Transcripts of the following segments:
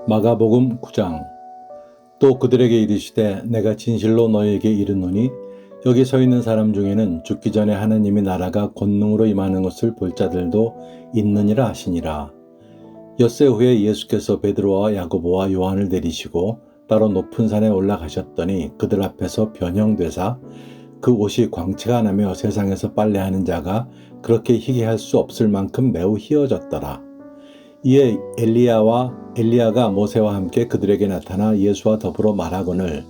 마가복음 9장. 또 그들에게 이르시되 내가 진실로 너희에게 이르노니 여기 서 있는 사람 중에는 죽기 전에 하나님의 나라가 권능으로 임하는 것을 볼 자들도 있느니라 하시니라. 엿새 후에 예수께서 베드로와 야고보와 요한을 내리시고 따로 높은 산에 올라가셨더니 그들 앞에서 변형되사 그 옷이 광채가 나며 세상에서 빨래하는 자가 그렇게 희게 할 수 없을 만큼 매우 희어졌더라. 이에 엘리야가 모세와 함께 그들에게 나타나 예수와 더불어 말하거늘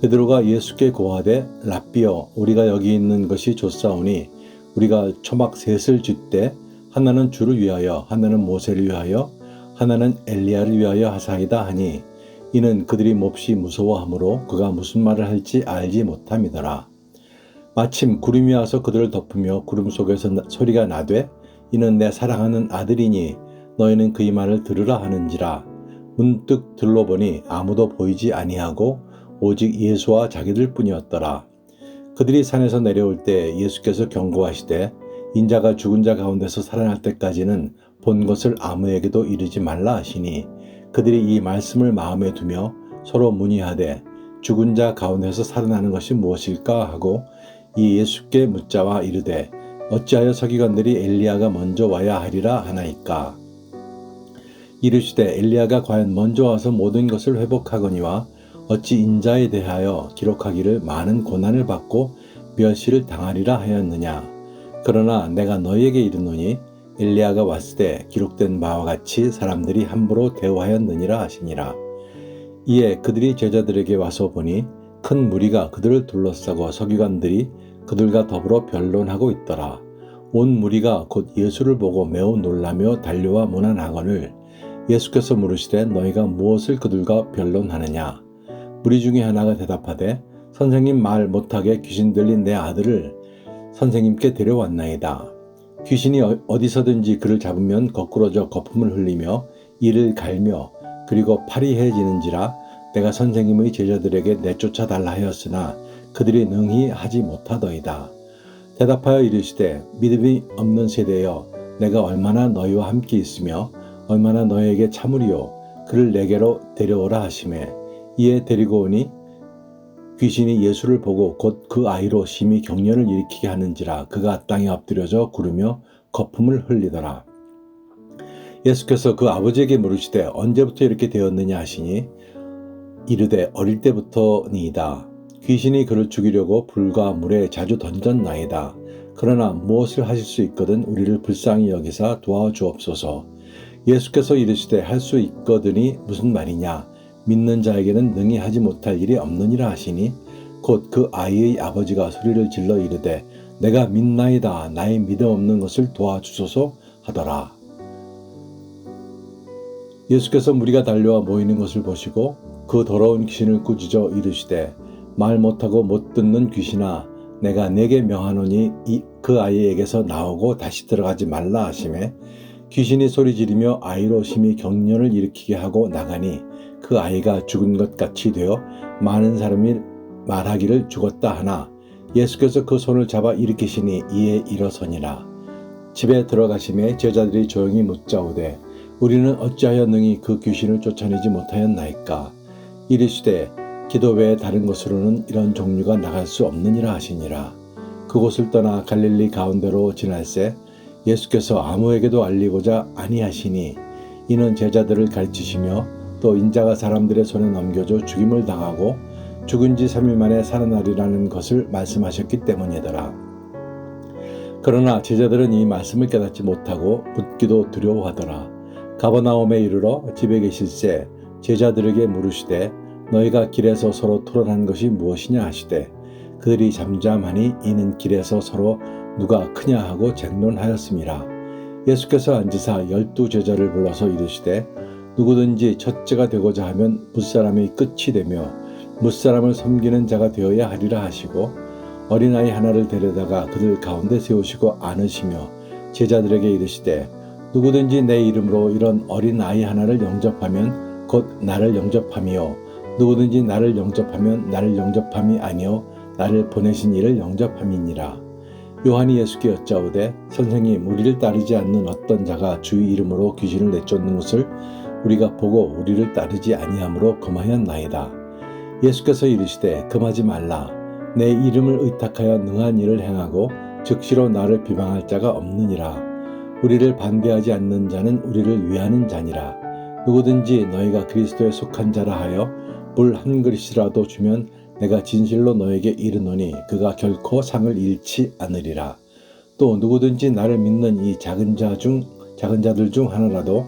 베드로가 예수께 고하되 랍비여 우리가 여기 있는 것이 좋사오니 우리가 초막 셋을 쥐되 하나는 주를 위하여 하나는 모세를 위하여 하나는 엘리야를 위하여 하사이다 하니 이는 그들이 몹시 무서워하므로 그가 무슨 말을 할지 알지 못함이더라. 마침 구름이 와서 그들을 덮으며 구름 속에서 소리가 나되 이는 내 사랑하는 아들이니 너희는 그의 말을 들으라 하는지라. 문득 들러보니 아무도 보이지 아니하고 오직 예수와 자기들 뿐이었더라. 그들이 산에서 내려올 때 예수께서 경고하시되 인자가 죽은 자 가운데서 살아날 때까지는 본 것을 아무에게도 이르지 말라 하시니 그들이 이 말씀을 마음에 두며 서로 문의하되 죽은 자 가운데서 살아나는 것이 무엇일까 하고 이 예수께 묻자와 이르되 어찌하여 서기관들이 엘리야가 먼저 와야 하리라 하나이까. 이르시되 엘리야가 과연 먼저 와서 모든 것을 회복하거니와 어찌 인자에 대하여 기록하기를 많은 고난을 받고 멸시를 당하리라 하였느냐. 그러나 내가 너희에게 이르노니 엘리야가 왔을 때 기록된 바와 같이 사람들이 함부로 대우하였느니라 하시니라. 이에 그들이 제자들에게 와서 보니 큰 무리가 그들을 둘러싸고 서기관들이 그들과 더불어 변론하고 있더라. 온 무리가 곧 예수를 보고 매우 놀라며 달려와 문안하거늘 예수께서 물으시되 너희가 무엇을 그들과 변론하느냐. 무리 중에 하나가 대답하되 선생님 말 못하게 귀신 들린 내 아들을 선생님께 데려왔나이다. 귀신이 어디서든지 그를 잡으면 거꾸러져 거품을 흘리며 이를 갈며 그리고 팔이 해지는지라 내가 선생님의 제자들에게 내쫓아 달라 하였으나 그들이 능히 하지 못하더이다. 대답하여 이르시되 믿음이 없는 세대여 내가 얼마나 너희와 함께 있으며 얼마나 너희에게 참으리요. 그를 내게로 데려오라 하시매 이에 데리고 오니 귀신이 예수를 보고 곧 그 아이로 심히 경련을 일으키게 하는지라 그가 땅에 엎드려져 구르며 거품을 흘리더라. 예수께서 그 아버지에게 물으시되 언제부터 이렇게 되었느냐 하시니 이르되 어릴 때부터니이다. 귀신이 그를 죽이려고 불과 물에 자주 던졌나이다. 그러나 무엇을 하실 수 있거든 우리를 불쌍히 여기사 도와주옵소서. 예수께서 이르시되 할 수 있거든이 무슨 말이냐. 믿는 자에게는 능히 하지 못할 일이 없느니라 하시니 곧 그 아이의 아버지가 소리를 질러 이르되 내가 믿나이다. 나의 믿음 없는 것을 도와주소서 하더라. 예수께서 무리가 달려와 모이는 것을 보시고 그 더러운 귀신을 꾸짖어 이르시되 말 못하고 못 듣는 귀신아 내가 네게 명하노니 그 아이에게서 나오고 다시 들어가지 말라 하시매 귀신이 소리 지르며 아이로 심히 경련을 일으키게 하고 나가니 그 아이가 죽은 것 같이 되어 많은 사람이 말하기를 죽었다 하나 예수께서 그 손을 잡아 일으키시니 이에 일어서니라. 집에 들어가심에 제자들이 조용히 묻자오되 우리는 어찌하여 능히 그 귀신을 쫓아내지 못하였나이까. 이르시되 기도 외에 다른 곳으로는 이런 종류가 나갈 수 없느니라 하시니라. 그곳을 떠나 갈릴리 가운데로 지날새 예수께서 아무에게도 알리고자 아니하시니 이는 제자들을 가르치시며 또 인자가 사람들의 손에 넘겨져 죽임을 당하고 죽은 지 3일 만에 살아나리라는 것을 말씀하셨기 때문이더라. 그러나 제자들은 이 말씀을 깨닫지 못하고 묻기도 두려워하더라. 가버나움에 이르러 집에 계실새 제자들에게 물으시되 너희가 길에서 서로 토론한 것이 무엇이냐 하시되 그들이 잠잠하니 이는 길에서 서로 누가 크냐 하고 쟁론하였음이라. 예수께서 앉으사 12 제자를 불러서 이르시되 누구든지 첫째가 되고자 하면 뭇사람의 끝이 되며 뭇사람을 섬기는 자가 되어야 하리라 하시고 어린아이 하나를 데려다가 그들 가운데 세우시고 안으시며 제자들에게 이르시되 누구든지 내 이름으로 이런 어린아이 하나를 영접하면 곧 나를 영접함이요 누구든지 나를 영접하면 나를 영접함이 아니요 나를 보내신 이를 영접함이니라. 요한이 예수께 여짜오되 선생님 우리를 따르지 않는 어떤 자가 주의 이름으로 귀신을 내쫓는 것을 우리가 보고 우리를 따르지 아니함으로 금하였나이다. 예수께서 이르시되 금하지 말라. 내 이름을 의탁하여 능한 일을 행하고 즉시로 나를 비방할 자가 없느니라. 우리를 반대하지 않는 자는 우리를 위하는 자니라. 누구든지 너희가 그리스도에 속한 자라 하여 물 한 그릇이라도 주면 내가 진실로 너에게 이르노니 그가 결코 상을 잃지 않으리라. 또 누구든지 나를 믿는 이 작은 자들 중 하나라도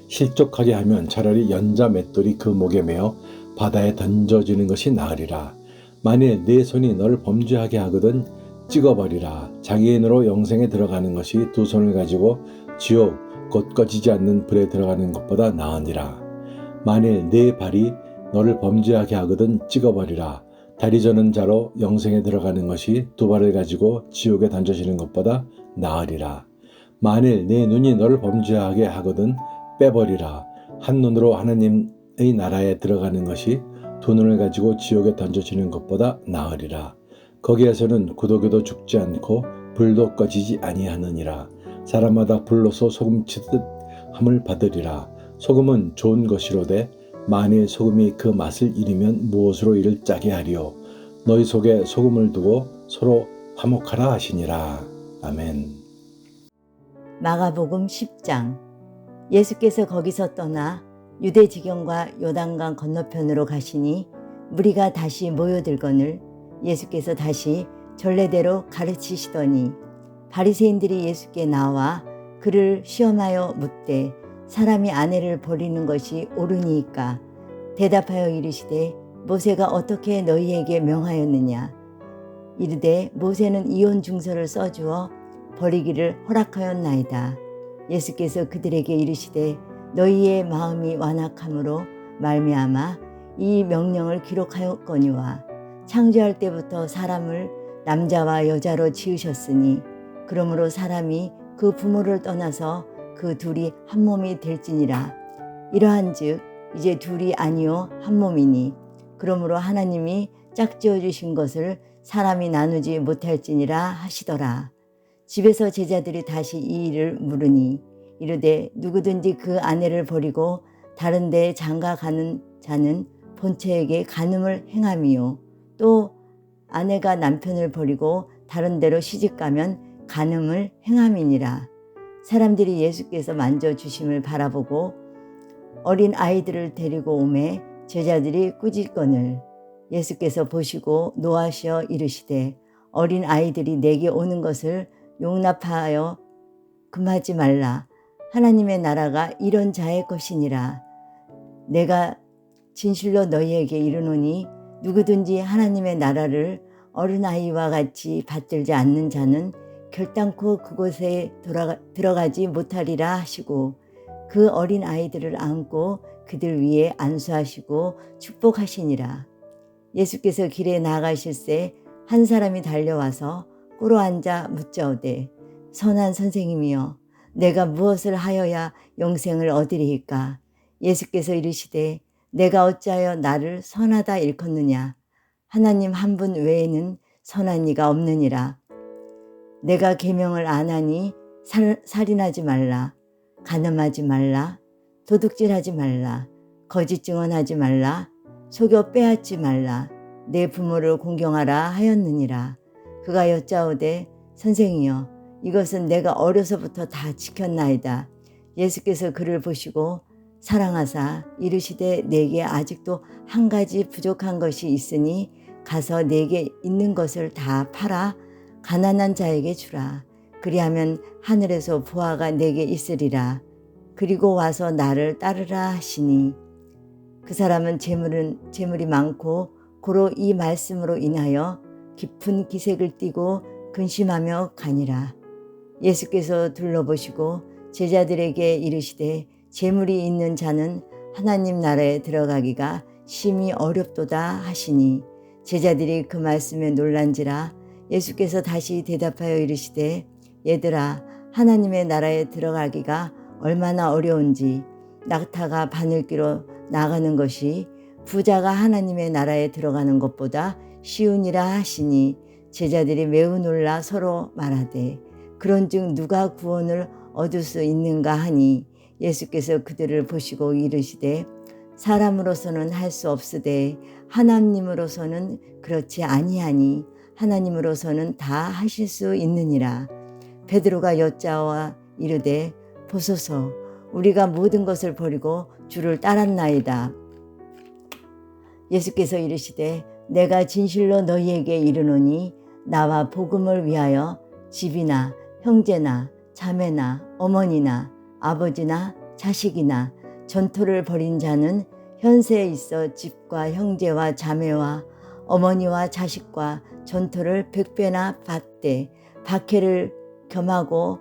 실족하게 하면 차라리 연자 맷돌이 그 목에 매어 바다에 던져지는 것이 나으리라. 만일 네 손이 너를 범죄하게 하거든 찍어버리라. 장애인으로 영생에 들어가는 것이 두 손을 가지고 지옥 곧 꺼지지 않는 불에 들어가는 것보다 나으니라. 만일 네 발이 너를 범죄하게 하거든 찍어버리라. 다리 저는 자로 영생에 들어가는 것이 두 발을 가지고 지옥에 던져지는 것보다 나으리라. 만일 네 눈이 너를 범죄하게 하거든 빼버리라. 한 눈으로 하나님의 나라에 들어가는 것이 두 눈을 가지고 지옥에 던져지는 것보다 나으리라. 거기에서는 구더기도 죽지 않고 불도 꺼지지 아니하느니라. 사람마다 불로서 소금치듯 함을 받으리라. 소금은 좋은 것이로되 만일 소금이 그 맛을 잃으면 무엇으로 이를 짜게 하리요. 너희 속에 소금을 두고 서로 화목하라 하시니라. 아멘. 마가복음 10장. 예수께서 거기서 떠나 유대 지경과 요단강 건너편으로 가시니 무리가 다시 모여들거늘 예수께서 다시 전례대로 가르치시더니 바리새인들이 예수께 나와 그를 시험하여 묻되 사람이 아내를 버리는 것이 옳으니까 대답하여 이르시되 모세가 어떻게 너희에게 명하였느냐. 이르되 모세는 이혼 증서를 써주어 버리기를 허락하였나이다. 예수께서 그들에게 이르시되 너희의 마음이 완악함으로 말미암아 이 명령을 기록하였거니와 창조할 때부터 사람을 남자와 여자로 지으셨으니 그러므로 사람이 그 부모를 떠나서 그 둘이 한 몸이 될지니라. 이러한즉 이제 둘이 아니요 한 몸이니 그러므로 하나님이 짝지어 주신 것을 사람이 나누지 못할지니라 하시더라. 집에서 제자들이 다시 이 일을 물으니 이르되 누구든지 그 아내를 버리고 다른 데에 장가 가는 자는 본처에게 간음을 행함이요 또 아내가 남편을 버리고 다른 데로 시집가면 간음을 행함이니라. 사람들이 예수께서 만져주심을 바라보고 어린 아이들을 데리고 오매 제자들이 꾸짖거늘 예수께서 보시고 노하시어 이르시되 어린 아이들이 내게 오는 것을 용납하여 금하지 말라. 하나님의 나라가 이런 자의 것이니라. 내가 진실로 너희에게 이르노니 누구든지 하나님의 나라를 어린아이와 같이 받들지 않는 자는 결단코 그곳에 들어가지 못하리라 하시고 그 어린 아이들을 안고 그들 위에 안수하시고 축복하시니라. 예수께서 길에 나아가실새 한 사람이 달려와서 꿇어 앉아 묻자오되 선한 선생님이여 내가 무엇을 하여야 영생을 얻으리이까. 예수께서 이르시되 내가 어찌하여 나를 선하다 일컫느냐. 하나님 한 분 외에는 선한 이가 없느니라. 내가 계명을 안 하니 살인하지 말라, 간음하지 말라, 도둑질하지 말라, 거짓 증언하지 말라, 속여 빼앗지 말라, 내 부모를 공경하라 하였느니라. 그가 여짜오되 선생이여 이것은 내가 어려서부터 다 지켰나이다. 예수께서 그를 보시고 사랑하사 이르시되 내게 아직도 한 가지 부족한 것이 있으니 가서 내게 있는 것을 다 팔아 가난한 자에게 주라. 그리하면 하늘에서 보화가 내게 있으리라. 그리고 와서 나를 따르라 하시니 그 사람은 재물이 많고 고로 이 말씀으로 인하여 깊은 기색을 띠고 근심하며 가니라. 예수께서 둘러보시고 제자들에게 이르시되 재물이 있는 자는 하나님 나라에 들어가기가 심히 어렵도다 하시니 제자들이 그 말씀에 놀란지라. 예수께서 다시 대답하여 이르시되 얘들아 하나님의 나라에 들어가기가 얼마나 어려운지 낙타가 바늘기로 나가는 것이 부자가 하나님의 나라에 들어가는 것보다 쉬우니라 하시니 제자들이 매우 놀라 서로 말하되 그런즉 누가 구원을 얻을 수 있는가 하니 예수께서 그들을 보시고 이르시되 사람으로서는 할 수 없으되 하나님으로서는 그렇지 아니하니 하나님으로서는 다 하실 수 있느니라. 베드로가 여짜와 이르되 보소서 우리가 모든 것을 버리고 주를 따랐나이다. 예수께서 이르시되 내가 진실로 너희에게 이르노니 나와 복음을 위하여 집이나 형제나 자매나 어머니나 아버지나 자식이나 전토를 벌인 자는 현세에 있어 집과 형제와 자매와 어머니와 자식과 전토를 100배나 받되 박해를 겸하고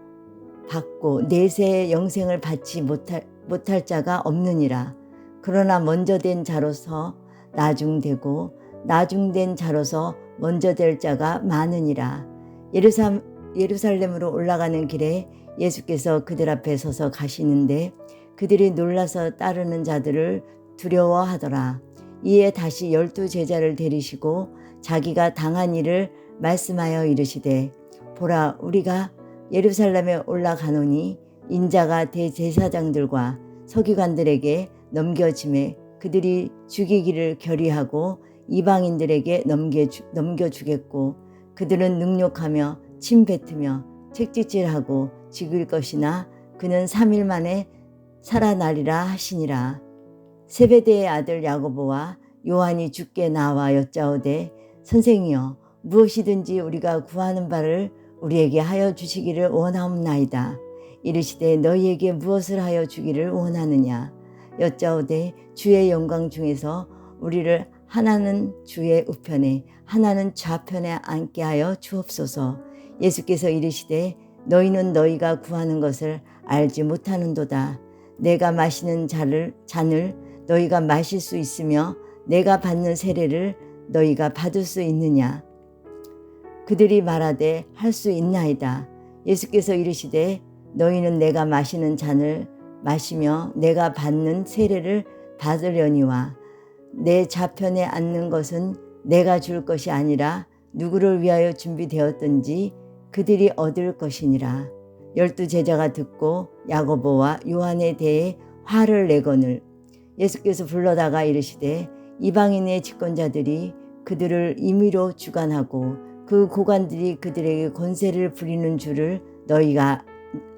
받고 내세의 영생을 받지 못할 자가 없느니라. 그러나 먼저 된 자로서 나중되고 나중된 자로서 먼저 될 자가 많으니라. 예루살렘으로 올라가는 길에 예수께서 그들 앞에 서서 가시는데 그들이 놀라서 따르는 자들을 두려워하더라. 이에 다시 12 제자를 데리시고 자기가 당한 일을 말씀하여 이르시되 보라 우리가 예루살렘에 올라가노니 인자가 대제사장들과 서기관들에게 넘겨짐에 그들이 죽이기를 결의하고 이방인들에게 넘겨주겠고 그들은 능욕하며 침뱉으며 책짓질하고 죽일 것이나 그는 3일 만에 살아나리라 하시니라. 세베대의 아들 야고보와 요한이 주께 나와 여짜오되 선생이여 무엇이든지 우리가 구하는 바를 우리에게 하여 주시기를 원하옵나이다. 이르시되 너희에게 무엇을 하여 주기를 원하느냐. 여짜오되 주의 영광 중에서 우리를 하나는 주의 우편에 하나는 좌편에 앉게 하여 주옵소서. 예수께서 이르시되 너희는 너희가 구하는 것을 알지 못하는도다. 내가 마시는 잔을 너희가 마실 수 있으며 내가 받는 세례를 너희가 받을 수 있느냐. 그들이 말하되 할 수 있나이다. 예수께서 이르시되 너희는 내가 마시는 잔을 마시며 내가 받는 세례를 받으려니와 내 좌편에 앉는 것은 내가 줄 것이 아니라 누구를 위하여 준비되었든지 그들이 얻을 것이니라. 12 제자가 듣고 야고보와 요한에 대해 화를 내거늘 예수께서 불러다가 이르시되 이방인의 집권자들이 그들을 임의로 주관하고 그 고관들이 그들에게 권세를 부리는 줄을 너희가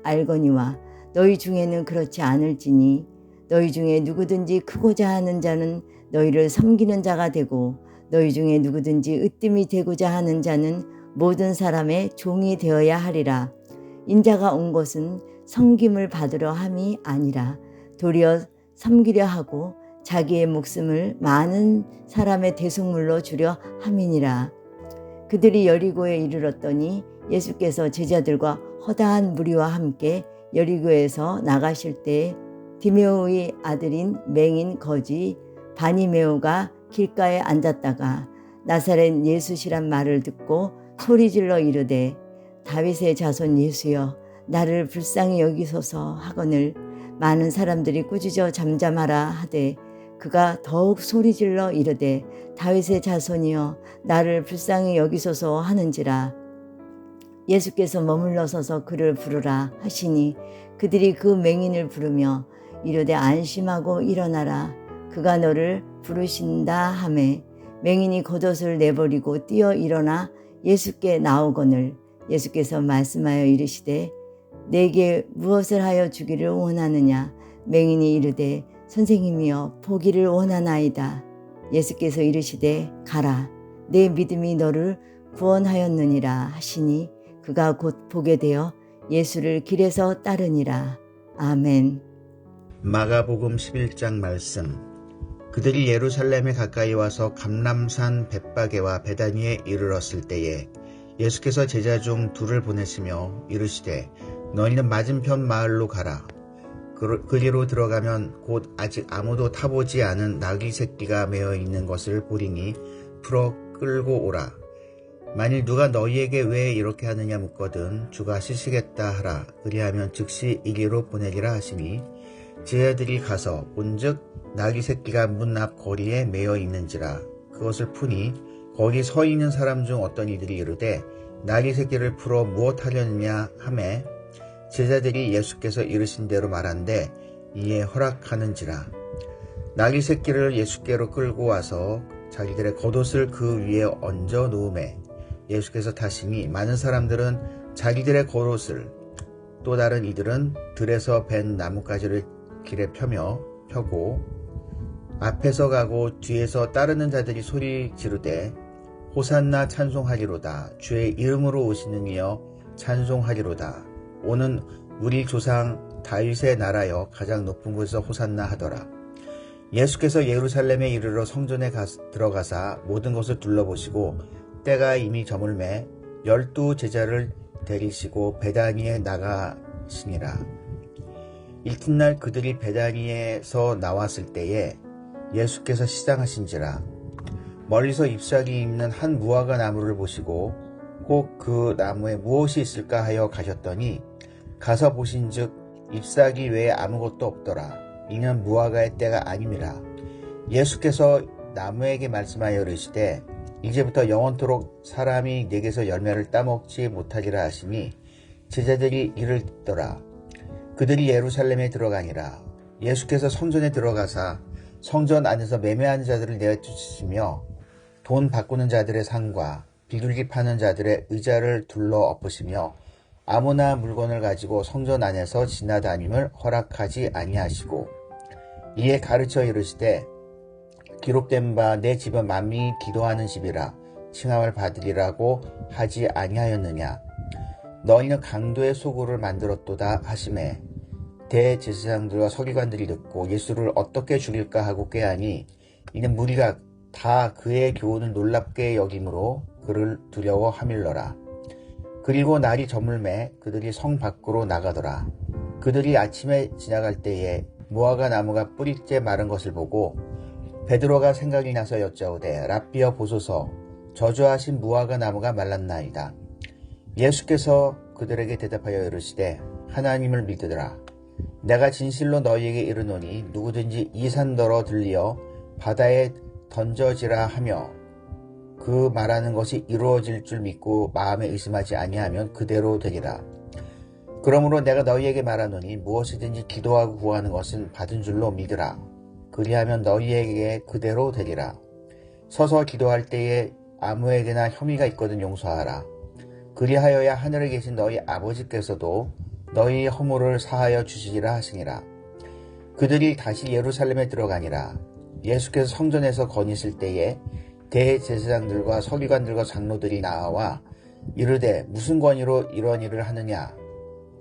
알거니와 너희 중에는 그렇지 않을지니 너희 중에 누구든지 크고자 하는 자는 너희를 섬기는 자가 되고 너희 중에 누구든지 으뜸이 되고자 하는 자는 모든 사람의 종이 되어야 하리라. 인자가 온 것은 섬김을 받으려 함이 아니라 도리어 섬기려 하고 자기의 목숨을 많은 사람의 대속물로 주려 함이니라. 그들이 여리고에 이르렀더니 예수께서 제자들과 허다한 무리와 함께 여리고에서 나가실 때 디메오의 아들인 맹인 거지 바니메오가 길가에 앉았다가 나사렛 예수시란 말을 듣고 소리질러 이르되 다윗의 자손 예수여 나를 불쌍히 여기소서 하거늘 많은 사람들이 꾸짖어 잠잠하라 하되 그가 더욱 소리질러 이르되 다윗의 자손이여 나를 불쌍히 여기소서 하는지라. 예수께서 머물러 서서 그를 부르라 하시니 그들이 그 맹인을 부르며 이르되 안심하고 일어나라 그가 너를 부르신다 하매 맹인이 겉옷을 내버리고 뛰어 일어나 예수께 나오거늘 예수께서 말씀하여 이르시되 내게 무엇을 하여 주기를 원하느냐. 맹인이 이르되 선생님이여 보기를 원하나이다. 예수께서 이르시되 가라 내 믿음이 너를 구원하였느니라 하시니 그가 곧 보게 되어 예수를 길에서 따르니라. 아멘. 마가복음 11장 말씀. 그들이 예루살렘에 가까이 와서 감람산 벳바게와 베다니에 이르렀을 때에 예수께서 제자 중 둘을 보내시며 이르시되 너희는 맞은편 마을로 가라. 그리로 들어가면 곧 아직 아무도 타보지 않은 나귀 새끼가 매어 있는 것을 보리니 풀어 끌고 오라. 만일 누가 너희에게 왜 이렇게 하느냐 묻거든 주가 시시겠다 하라. 그리하면 즉시 이리로 보내리라 하시니 제자들이 가서 본즉 나귀 새끼가 문 앞 거리에 매어 있는지라. 그것을 푸니 거기 서 있는 사람 중 어떤 이들이 이르되 나귀 새끼를 풀어 무엇하려느냐 하매 제자들이 예수께서 이르신 대로 말한대 이에 허락하는지라. 나귀 새끼를 예수께로 끌고 와서 자기들의 겉옷을 그 위에 얹어 놓음에 예수께서 타시니 많은 사람들은 자기들의 겉옷을, 또 다른 이들은 들에서 벤 나뭇가지를 길에 펴고 앞에서 가고 뒤에서 따르는 자들이 소리 지르되 호산나 찬송하리로다. 주의 이름으로 오시는 이여 찬송하리로다. 오는 우리 조상 다윗의 나라여 가장 높은 곳에서 호산나 하더라. 예수께서 예루살렘에 이르러 성전에 들어가사 모든 것을 둘러보시고 때가 이미 저물매 12 제자를 데리시고 베다니에 나가시니라. 이튿날 그들이 베다니에서 나왔을 때에 예수께서 시장하신지라. 멀리서 잎사귀 있는 한 무화과 나무를 보시고 혹 그 나무에 무엇이 있을까 하여 가셨더니 가서 보신즉 잎사귀 외에 아무것도 없더라. 이는 무화과의 때가 아님이라. 예수께서 나무에게 말씀하여 이르시되 이제부터 영원토록 사람이 내게서 열매를 따먹지 못하리라 하시니 제자들이 이를 듣더라. 그들이 예루살렘에 들어가니라. 예수께서 성전에 들어가사 성전 안에서 매매하는 자들을 내쫓으시며 돈 바꾸는 자들의 상과 비둘기 파는 자들의 의자를 둘러 엎으시며 아무나 물건을 가지고 성전 안에서 지나다님을 허락하지 아니하시고 이에 가르쳐 이르시되 기록된 바 내 집은 만민이 기도하는 집이라 칭함을 받으리라고 하지 아니하였느냐. 너희는 강도의 소굴을 만들었도다 하시매 대제사장들과 서기관들이 듣고 예수를 어떻게 죽일까 하고 꾀하니 이는 무리가 다 그의 교훈을 놀랍게 여김으로 그를 두려워하밀러라. 그리고 날이 저물매 그들이 성 밖으로 나가더라. 그들이 아침에 지나갈 때에 무화과 나무가 뿌리째 마른 것을 보고 베드로가 생각이 나서 여짜오되 랍비여 보소서 저주하신 무화과 나무가 말랐나이다. 예수께서 그들에게 대답하여 이르시되 하나님을 믿으라. 내가 진실로 너희에게 이르노니 누구든지 이 산더러 들리어 바다에 던져지라 하며 그 말하는 것이 이루어질 줄 믿고 마음에 의심하지 아니하면 그대로 되리라. 그러므로 내가 너희에게 말하노니 무엇이든지 기도하고 구하는 것은 받은 줄로 믿으라. 그리하면 너희에게 그대로 되리라. 서서 기도할 때에 아무에게나 혐의가 있거든 용서하라. 그리하여야 하늘에 계신 너희 아버지께서도 너희 허물을 사하여 주시리라 하시니라. 그들이 다시 예루살렘에 들어가니라. 예수께서 성전에서 거니실 때에 대제사장들과 서기관들과 장로들이 나와 이르되 무슨 권위로 이런 일을 하느냐?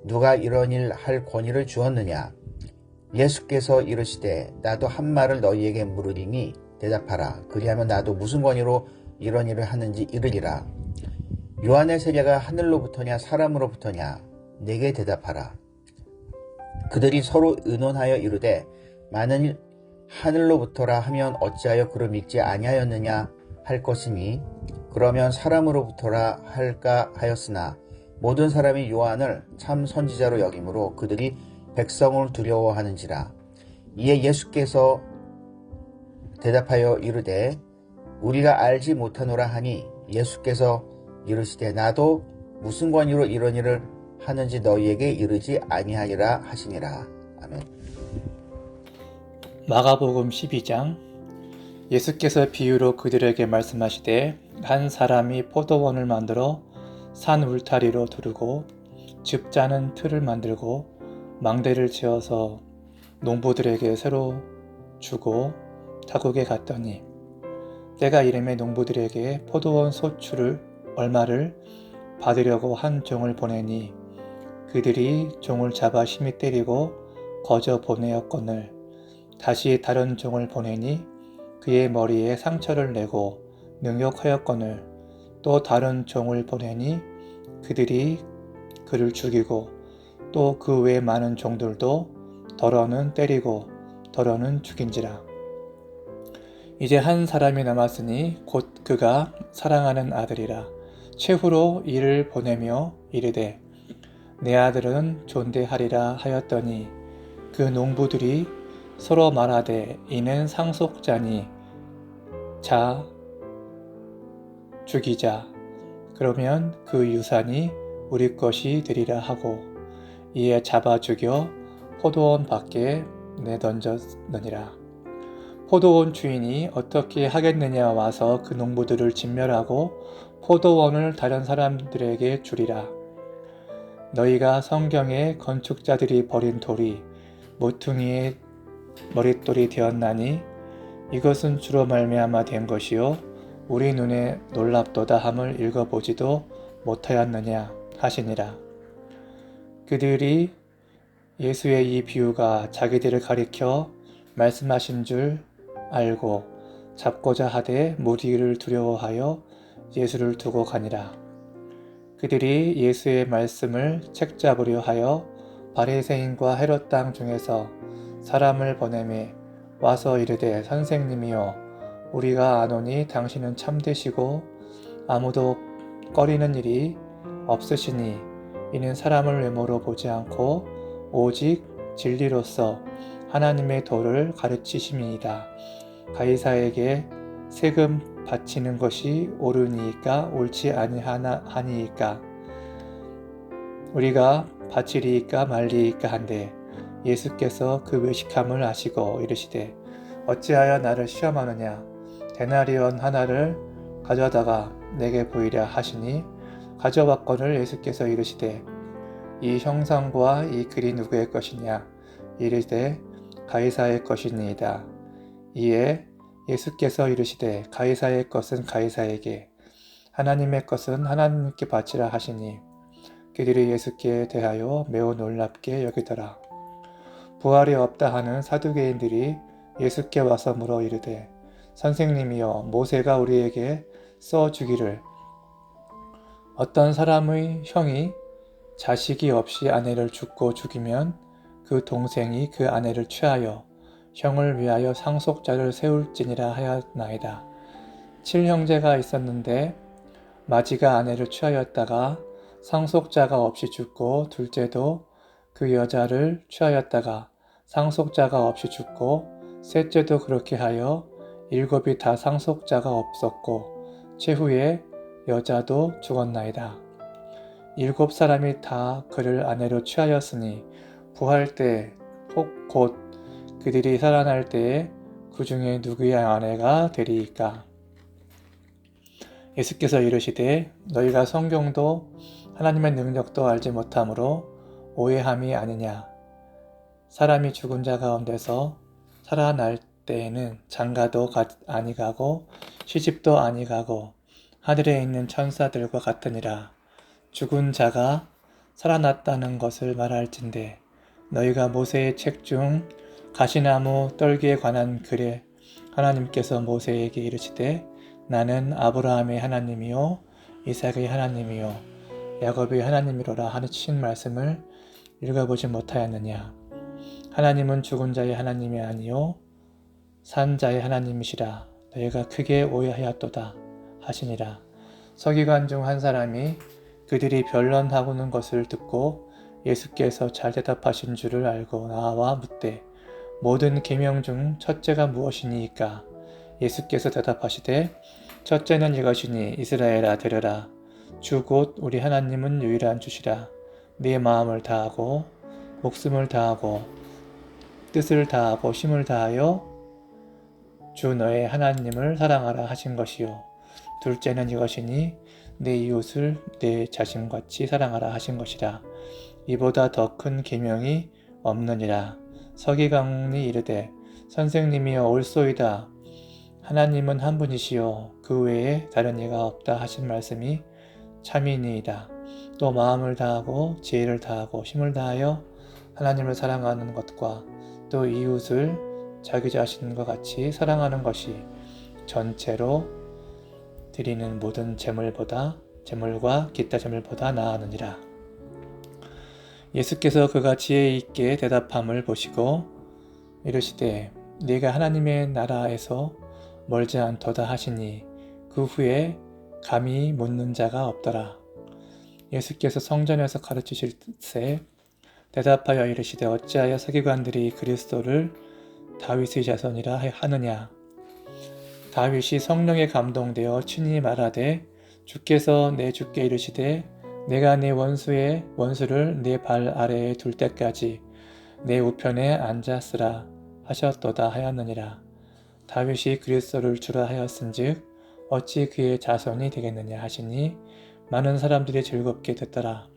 누가 이런 일 할 권위를 주었느냐? 예수께서 이르시되 나도 한 말을 너희에게 물으리니 대답하라. 그리하면 나도 무슨 권위로 이런 일을 하는지 이르리라. 요한의 세례가 하늘로부터냐 사람으로부터냐? 내게 대답하라. 그들이 서로 의논하여 이르되 만일 하늘로부터라 하면 어찌하여 그를 믿지 아니하였느냐 할 것이니 그러면 사람으로부터라 할까 하였으나 모든 사람이 요한을 참 선지자로 여김으로 그들이 백성을 두려워하는지라. 이에 예수께서 대답하여 이르되 우리가 알지 못하노라 하니 예수께서 이르시되 나도 무슨 권위로 이런 일을 하는지 너희에게 이르지 아니하리라 하시니라. 아멘. 마가복음 12장. 예수께서 비유로 그들에게 말씀하시되 한 사람이 포도원을 만들어 산 울타리로 두르고 즙 짜는 틀을 만들고 망대를 지어서 농부들에게 새로 주고 타국에 갔더니 때가 이르매 농부들에게 포도원 소출을 얼마를 받으려고 한 종을 보내니 그들이 종을 잡아 심히 때리고 거저 보내었거늘 다시 다른 종을 보내니 그의 머리에 상처를 내고 능욕하였거늘 또 다른 종을 보내니 그들이 그를 죽이고 또 그 외 많은 종들도 더러는 때리고 더러는 죽인지라. 이제 한 사람이 남았으니 곧 그가 사랑하는 아들이라. 최후로 이를 보내며 이르되 내 아들은 존대하리라 하였더니 그 농부들이 서로 말하되 이는 상속자니 자 죽이자. 그러면 그 유산이 우리 것이 되리라 하고 이에 잡아 죽여 포도원 밖에 내던졌느니라. 포도원 주인이 어떻게 하겠느냐 와서 그 농부들을 진멸하고 포도원을 다른 사람들에게 주리라. 너희가 성경에 건축자들이 버린 돌이 모퉁이의 머릿돌이 되었나니 이것은 주로 말미암아 된 것이요 우리 눈에 놀랍도다 함을 읽어보지도 못하였느냐 하시니라. 그들이 예수의 이 비유가 자기들을 가리켜 말씀하신 줄 알고 잡고자 하되 무리를 두려워하여 예수를 두고 가니라. 그들이 예수의 말씀을 책잡으려 하여 바리새인과 헤롯 땅 중에서 사람을 보내매 와서 이르되 선생님이여 우리가 아노니 당신은 참되시고 아무도 꺼리는 일이 없으시니 이는 사람을 외모로 보지 않고 오직 진리로서 하나님의 도를 가르치심이니이다. 가이사에게 세금 바치는 것이 옳으니이까 옳지 아니하니이까 우리가 바치리이까 말리이까 한데 예수께서 그 외식함을 아시고 이르시되 어찌하여 나를 시험하느냐 데나리온 하나를 가져다가 내게 보이랴 하시니 가져왔거늘 예수께서 이르시되 이 형상과 이 글이 누구의 것이냐 이르되 가이사의 것이니이다. 이에 예수께서 이르시되 가이사의 것은 가이사에게 하나님의 것은 하나님께 바치라 하시니 그들이 예수께 대하여 매우 놀랍게 여기더라. 부활이 없다 하는 사두개인들이 예수께 와서 물어 이르되 선생님이여 모세가 우리에게 써 주기를 어떤 사람의 형이 자식이 없이 아내를 죽고 죽이면 그 동생이 그 아내를 취하여 형을 위하여 상속자를 세울지니라 하였나이다. 7형제가 있었는데 마지가 아내를 취하였다가 상속자가 없이 죽고 둘째도 그 여자를 취하였다가 상속자가 없이 죽고 셋째도 그렇게 하여 7이 다 상속자가 없었고 최후에 여자도 죽었나이다. 7사람이 다 그를 아내로 취하였으니 부활 때 곧 그들이 살아날 때에 그 중에 누구의 아내가 되리이까? 예수께서 이르시되 너희가 성경도 하나님의 능력도 알지 못함으로 오해함이 아니냐. 사람이 죽은 자 가운데서 살아날 때에는 장가도 아니가고 시집도 아니가고 하늘에 있는 천사들과 같으니라. 죽은 자가 살아났다는 것을 말할진대 너희가 모세의 책 중 가시나무 떨기에 관한 글에 하나님께서 모세에게 이르시되 나는 아브라함의 하나님이요 이삭의 하나님이요 야곱의 하나님이로라 하신 말씀을 읽어보지 못하였느냐. 하나님은 죽은 자의 하나님이 아니요 산 자의 하나님이시라. 너희가 크게 오해하였도다 하시니라. 서기관 중 한 사람이 그들이 변론하고는 것을 듣고 예수께서 잘 대답하신 줄을 알고 나와 묻되 모든 계명 중 첫째가 무엇이니이까? 예수께서 대답하시되 첫째는 이것이니 이스라엘아 들으라. 주 곧 우리 하나님은 유일한 주시라. 네 마음을 다하고 목숨을 다하고 뜻을 다하고 힘을 다하여 주 너의 하나님을 사랑하라 하신 것이요. 둘째는 이것이니 내 이웃을 내 자신같이 사랑하라 하신 것이라. 이보다 더 큰 계명이 없느니라. 서기관이 이르되 선생님이여 옳소이다. 하나님은 한 분이시요 그 외에 다른 이가 없다 하신 말씀이 참이니이다. 또 마음을 다하고 지혜를 다하고 힘을 다하여 하나님을 사랑하는 것과 또 이웃을 자기 자신과 같이 사랑하는 것이 전체로 드리는 모든 제물과 기타 제물보다 나으니라. 예수께서 그가 지혜 있게 대답함을 보시고 이르시되 네가 하나님의 나라에서 멀지 않도다 하시니 그 후에 감히 묻는 자가 없더라. 예수께서 성전에서 가르치실새 대답하여 이르시되 어찌하여 서기관들이 그리스도를 다윗의 자손이라 하느냐. 다윗이 성령에 감동되어 친히 말하되 주께서 내 주께 이르시되 내가 네 원수를 네 발 아래에 둘 때까지 내 우편에 앉았으라 하셨도다 하였느니라. 다윗이 그리스도를 주라 하였은즉 어찌 그의 자손이 되겠느냐 하시니 많은 사람들이 즐겁게 듣더라.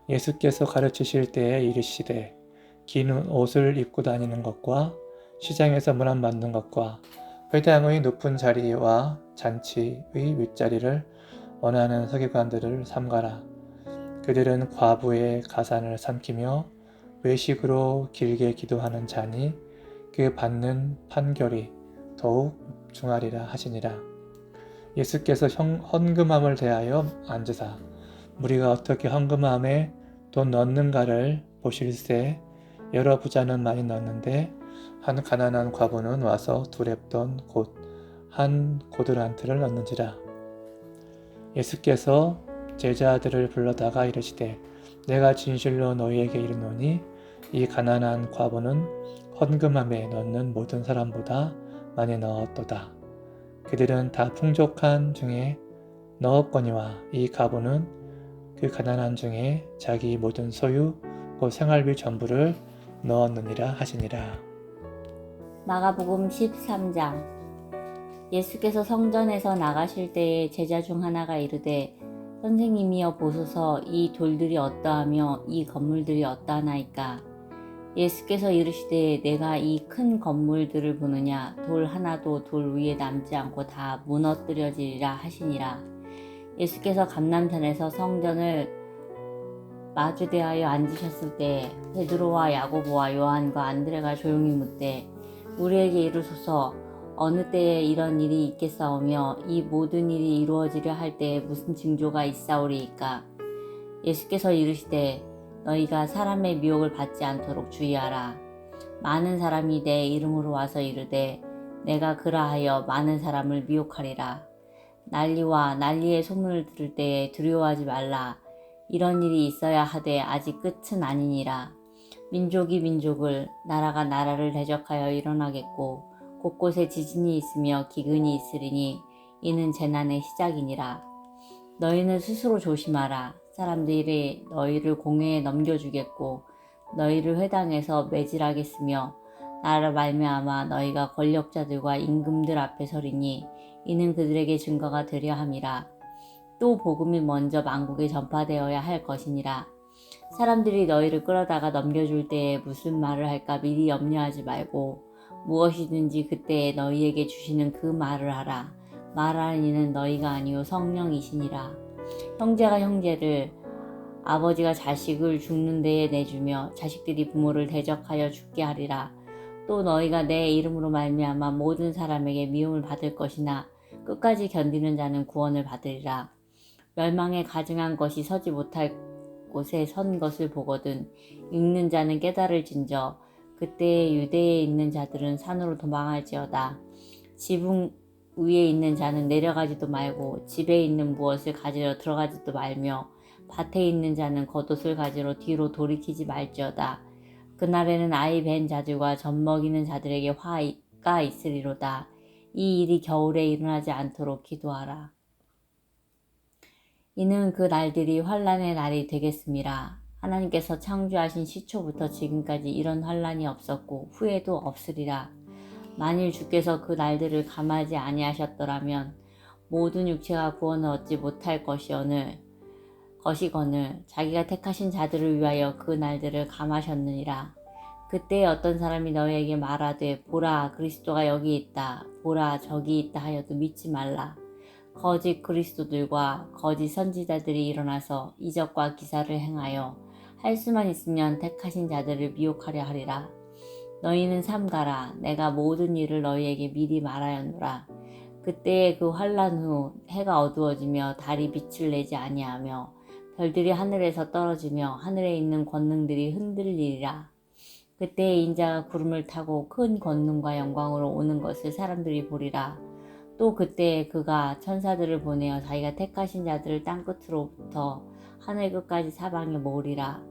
예수께서 가르치실 때에 이르시되 긴 옷을 입고 다니는 것과 시장에서 문안 받는 것과 회당의 높은 자리와 잔치의 윗자리를 원하는 서기관들을 삼가라. 그들은 과부의 가산을 삼키며 외식으로 길게 기도하는 자니 그 받는 판결이 더욱 중하리라 하시니라. 예수께서 헌금함을 대하여 앉으사 무리가 어떻게 헌금함에 돈 넣는가를 보실세 여러 부자는 많이 넣는데 한 가난한 과부는 와서 두 렙돈 곧 한 고드란트를 넣는지라. 예수께서 제자들을 불러다가 이르시되 내가 진실로 너희에게 이르노니 이 가난한 과부는 헌금함에 넣는 모든 사람보다 많이 넣었도다. 그들은 다 풍족한 중에 넣었거니와 이 과부는 그 가난한 중에 자기 모든 소유 곧 생활비 전부를 넣었느니라 하시니라. 마가복음 13장. 예수께서 성전에서 나가실 때에 제자 중 하나가 이르되 선생님이여 보소서 이 돌들이 어떠하며 이 건물들이 어떠하나이까. 예수께서 이르시되 내가 이 큰 건물들을 보느냐. 돌 하나도 돌 위에 남지 않고 다 무너뜨려지리라 하시니라. 예수께서 감람산에서 성전을 마주대하여 앉으셨을 때 베드로와 야고보와 요한과 안드레가 조용히 묻되 우리에게 이르소서 어느 때에 이런 일이 있겠사오며 이 모든 일이 이루어지려 할 때에 무슨 징조가 있사오리이까. 예수께서 이르시되 너희가 사람의 미혹을 받지 않도록 주의하라. 많은 사람이 내 이름으로 와서 이르되 내가 그라하여 많은 사람을 미혹하리라. 난리와 난리의 소문을 들을 때에 두려워하지 말라. 이런 일이 있어야 하되 아직 끝은 아니니라. 민족이 민족을 나라가 나라를 대적하여 일어나겠고 곳곳에 지진이 있으며 기근이 있으리니 이는 재난의 시작이니라. 너희는 스스로 조심하라. 사람들이 너희를 공회에 넘겨주겠고 너희를 회당에서 매질하겠으며 나를 말미암아 너희가 권력자들과 임금들 앞에 서리니 이는 그들에게 증거가 되려 함이라. 또 복음이 먼저 만국에 전파되어야 할 것이니라. 사람들이 너희를 끌어다가 넘겨줄 때에 무슨 말을 할까 미리 염려하지 말고 무엇이든지 그때에 너희에게 주시는 그 말을 하라. 말하는 이는 너희가 아니요 성령이시니라. 형제가 형제를 아버지가 자식을 죽는 데에 내주며 자식들이 부모를 대적하여 죽게 하리라. 또 너희가 내 이름으로 말미암아 모든 사람에게 미움을 받을 것이나 끝까지 견디는 자는 구원을 받으리라. 멸망에 가증한 것이 서지 못할 곳에 선 것을 보거든 읽는 자는 깨달을진저 그때에 유대에 있는 자들은 산으로 도망할지어다. 지붕 위에 있는 자는 내려가지도 말고 집에 있는 무엇을 가지러 들어가지도 말며 밭에 있는 자는 겉옷을 가지러 뒤로 돌이키지 말지어다. 그날에는 아이 벤 자들과 젖 먹이는 자들에게 화가 있으리로다. 이 일이 겨울에 일어나지 않도록 기도하라. 이는 그 날들이 환난의 날이 되겠음이라. 하나님께서 창조하신 시초부터 지금까지 이런 환난이 없었고 후에도 없으리라. 만일 주께서 그 날들을 감하지 아니하셨더라면 모든 육체가 구원을 얻지 못할 것이거늘 자기가 택하신 자들을 위하여 그 날들을 감하셨느니라. 그때에 어떤 사람이 너희에게 말하되 보라 그리스도가 여기 있다 보라 저기 있다 하여도 믿지 말라. 거짓 그리스도들과 거짓 선지자들이 일어나서 이적과 기사를 행하여 할 수만 있으면 택하신 자들을 미혹하려 하리라. 너희는 삼가라. 내가 모든 일을 너희에게 미리 말하였노라. 그때에 그 환난 후 해가 어두워지며 달이 빛을 내지 아니하며 별들이 하늘에서 떨어지며 하늘에 있는 권능들이 흔들리리라. 그때에 인자가 구름을 타고 큰 권능과 영광으로 오는 것을 사람들이 보리라. 또 그때에 그가 천사들을 보내어 자기가 택하신 자들을 땅끝으로부터 하늘 끝까지 사방에 모으리라.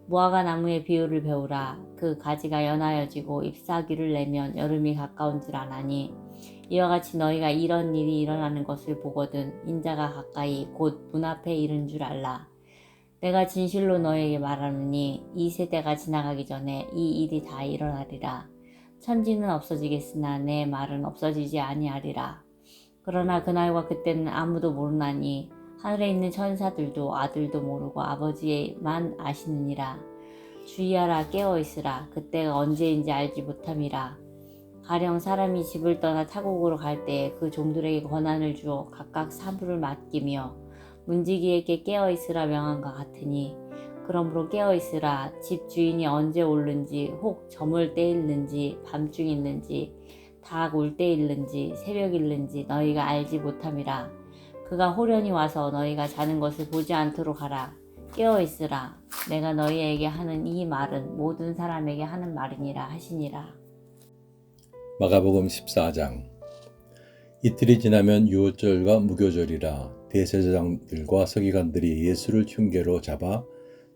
무화과 나무의 비유를 배우라. 그 가지가 연하여지고 잎사귀를 내면 여름이 가까운 줄 아나니 이와 같이 너희가 이런 일이 일어나는 것을 보거든 인자가 가까이 곧 문 앞에 이른 줄 알라. 내가 진실로 너에게 말하노니 이 세대가 지나가기 전에 이 일이 다 일어나리라. 천지는 없어지겠으나 내 말은 없어지지 아니하리라. 그러나 그날과 그때는 아무도 모르나니 하늘에 있는 천사들도 아들도 모르고 아버지만 아시느니라. 주의하라, 깨어있으라. 그때가 언제인지 알지 못함이라. 가령 사람이 집을 떠나 타국으로 갈 때에 그 종들에게 권한을 주어 각각 사부를 맡기며 문지기에게 깨어있으라 명한과 같으니, 그러므로 깨어있으라. 집 주인이 언제 오는지, 혹 저물 때일는지 밤중일는지 닭 울 때일는지 새벽일는지 너희가 알지 못함이라. 그가 호련히 와서 너희가 자는 것을 보지 않도록 하라. 깨어있으라. 내가 너희에게 하는 이 말은 모든 사람에게 하는 말이니라 하시니라. 마가복음 14장. 이틀이 지나면 유월절과 무교절이라. 대제사장들과 서기관들이 예수를 흉계로 잡아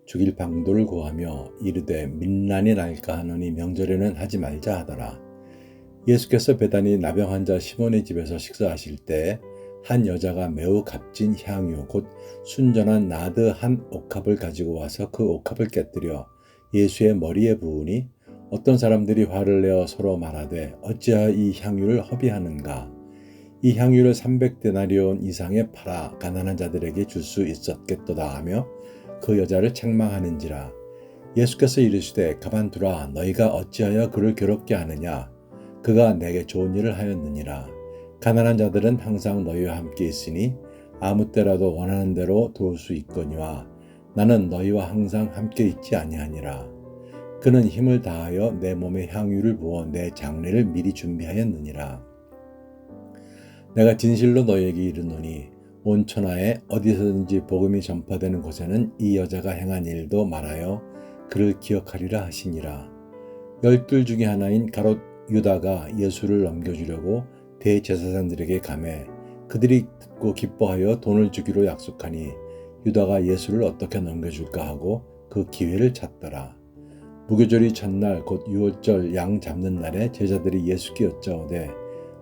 죽일 방도를 구하며 이르되 민난이 날까 하노니 명절에는 하지 말자 하더라. 예수께서 베다니 나병 환자 시몬의 집에서 식사하실 때 한 여자가 매우 값진 향유 곧 순전한 나드 한 옥합을 가지고 와서 그 옥합을 깨뜨려 예수의 머리에 부으니 어떤 사람들이 화를 내어 서로 말하되 어찌하여 이 향유를 허비하는가. 이 향유를 300데나리온 이상에 팔아 가난한 자들에게 줄 수 있었겠도다 하며 그 여자를 책망하는지라. 예수께서 이르시되 가만두라. 너희가 어찌하여 그를 괴롭게 하느냐. 그가 내게 좋은 일을 하였느니라. 가난한 자들은 항상 너희와 함께 있으니 아무 때라도 원하는 대로 도울 수 있거니와 나는 너희와 항상 함께 있지 아니하니라. 그는 힘을 다하여 내 몸에 향유를 부어 내 장례를 미리 준비하였느니라. 내가 진실로 너희에게 이르노니 온 천하에 어디서든지 복음이 전파되는 곳에는 이 여자가 행한 일도 말하여 그를 기억하리라 하시니라. 12 중에 하나인 가롯 유다가 예수를 넘겨주려고 대제사장들에게 가매 그들이 듣고 기뻐하여 돈을 주기로 약속하니 유다가 예수를 어떻게 넘겨줄까 하고 그 기회를 찾더라. 무교절이 첫날 곧 유월절 양 잡는 날에 제자들이 예수께 여짜오되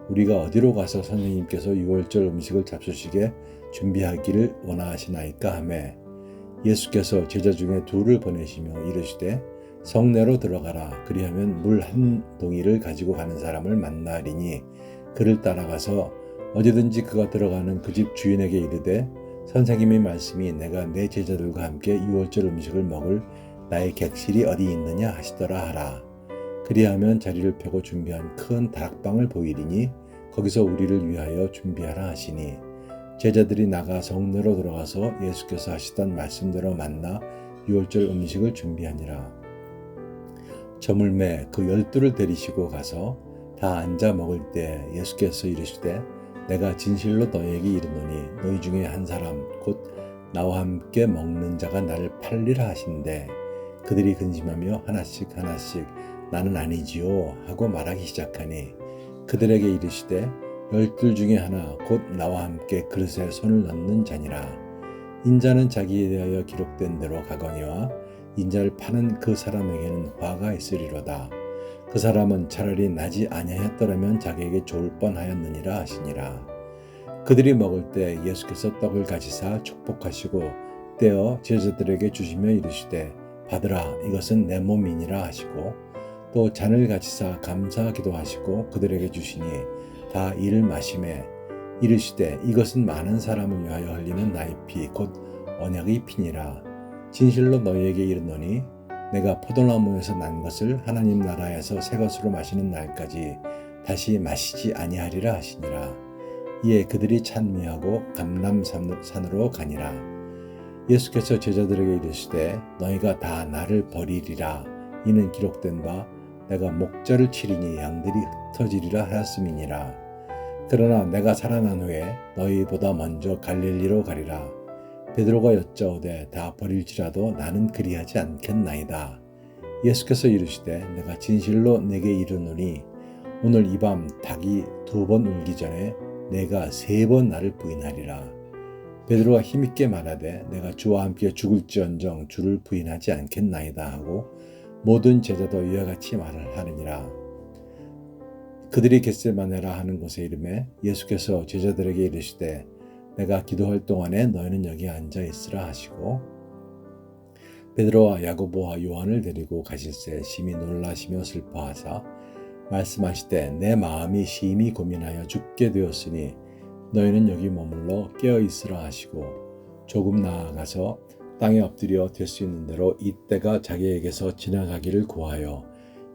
우리가 어디로 가서 선생님께서 유월절 음식을 잡수시게 준비하기를 원하시나이까 하매 예수께서 제자 중에 둘을 보내시며 이르시되 성내로 들어가라. 그리하면 물 한 동이를 가지고 가는 사람을 만나리니 그를 따라가서 어디든지 그가 들어가는 그 집 주인에게 이르되 선생님의 말씀이 내가 내 제자들과 함께 유월절 음식을 먹을 나의 객실이 어디 있느냐 하시더라 하라. 그리하면 자리를 펴고 준비한 큰 다락방을 보이리니 거기서 우리를 위하여 준비하라 하시니 제자들이 나가 성내로 들어가서 예수께서 하시던 말씀대로 만나 유월절 음식을 준비하니라. 저물매 그 12를 데리시고 가서 다 앉아 먹을 때 예수께서 이르시되 내가 진실로 너희에게 이르노니 너희 중에 한 사람 곧 나와 함께 먹는 자가 나를 팔리라 하신대 그들이 근심하며 하나씩 나는 아니지요 하고 말하기 시작하니 그들에게 이르시되 12 중에 하나 곧 나와 함께 그릇에 손을 넣는 자니라. 인자는 자기에 대하여 기록된 대로 가거니와 인자를 파는 그 사람에게는 화가 있으리로다. 그 사람은 차라리 나지 아니하였더라면 자기에게 좋을 뻔하였느니라 하시니라. 그들이 먹을 때 예수께서 떡을 가지사 축복하시고 떼어 제자들에게 주시며 이르시되 받으라 이것은 내 몸이니라 하시고 또 잔을 가지사 감사하기도 하시고 그들에게 주시니 다 이를 마시매 이르시되 이것은 많은 사람을 위하여 흘리는 나의 피 곧 언약의 피니라. 진실로 너희에게 이르노니 내가 포도나무에서 난 것을 하나님 나라에서 새 것으로 마시는 날까지 다시 마시지 아니하리라 하시니라. 이에 그들이 찬미하고 감람산으로 가니라. 예수께서 제자들에게 이르시되 너희가 다 나를 버리리라. 이는 기록된 바 내가 목자를 치리니 양들이 흩어지리라 하였음이니라. 그러나 내가 살아난 후에 너희보다 먼저 갈릴리로 가리라. 베드로가 여짜오되 다 버릴지라도 나는 그리하지 않겠나이다. 예수께서 이르시되 내가 진실로 내게 이르노니 오늘 이 밤 닭이 2번 울기 전에 내가 3번 나를 부인하리라. 베드로가 힘있게 말하되 내가 주와 함께 죽을지언정 주를 부인하지 않겠나이다 하고 모든 제자도 이와 같이 말을 하느니라. 그들이 겟세마네라 하는 곳에 이르매 예수께서 제자들에게 이르시되 내가 기도할 동안에 너희는 여기 앉아 있으라 하시고 베드로와 야고보와 요한을 데리고 가실새 심히 놀라시며 슬퍼하사 말씀하시되 내 마음이 심히 고민하여 죽게 되었으니 너희는 여기 머물러 깨어 있으라 하시고 조금 나아가서 땅에 엎드려 될 수 있는 대로 이때가 자기에게서 지나가기를 구하여